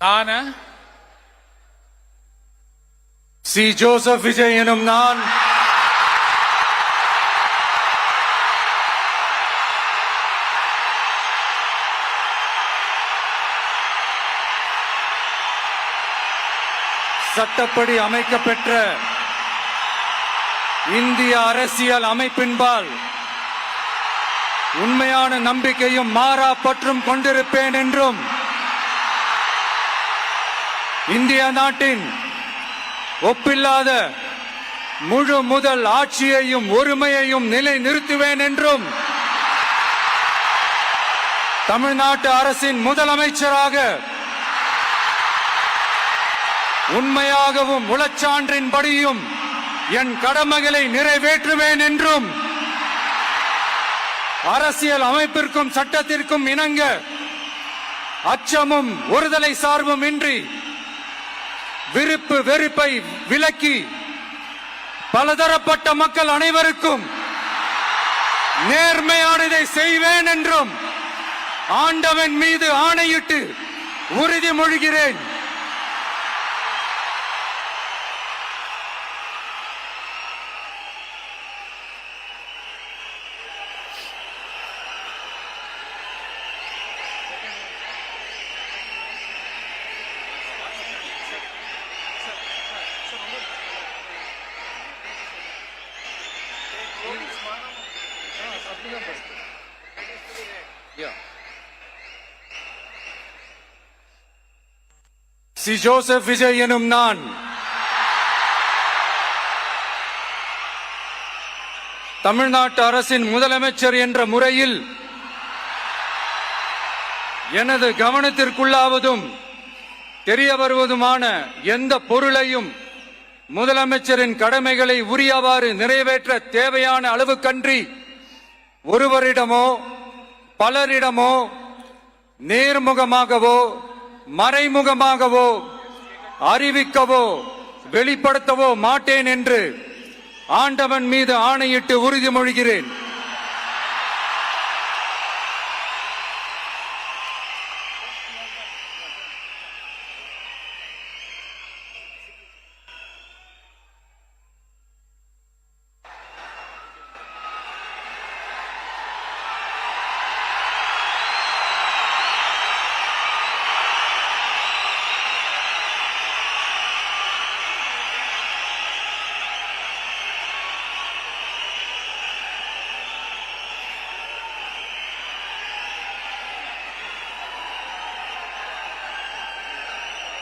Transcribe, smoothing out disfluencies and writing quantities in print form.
நான் C. Joseph Vijay எனும் நான் சட்டப்படி அமைக்கப்பெற்ற இந்திய அரசியல் அமைப்பின்பால் உண்மையான நம்பிக்கையும் மாறா பற்றும் கொண்டிருப்பேன் என்றும் இந்திய நாட்டின் ஒப்பில்லாத முழு முதல் ஆட்சியையும் ஒருமையையும் நிலை நிறுத்துவேன் என்றும் தமிழ்நாட்டு அரசின் முதலமைச்சராக உண்மையாகவும் உளச்சான்றின்படியும் என் கடமைகளை நிறைவேற்றுவேன் என்றும் அரசியல் அமைப்பிற்கும் சட்டத்திற்கும் இணங்க அச்சமும் ஒருதலை சார்பும் இன்றி விருப்பு வெறுப்பை விலக்கி பலதரப்பட்ட மக்கள் அனைவருக்கும் நேர்மையானதை செய்வேன் என்றும் ஆண்டவன் மீது ஆணையிட்டு உறுதிமொழிகிறேன். சி. ஜோசப் விஜய் எனும் நான் தமிழ்நாட்டு அரசின் முதலமைச்சர் என்ற முறையில் எனது கவனத்திற்குள்ளாவதும் தெரிய வருவதுமான எந்த பொருளையும் முதலமைச்சரின் கடமைகளை உரியவாறு நிறைவேற்ற தேவையான அளவுக்கன்றி ஒருவரிடமோ பலரிடமோ நேர்முகமாகவோ மறைமுகமாகவோ அறிவிக்கவோ வெளிப்படுத்தவோ மாட்டேன் என்று ஆண்டவன் மீது ஆணையிட்டு உறுதிமொழிகிறேன்.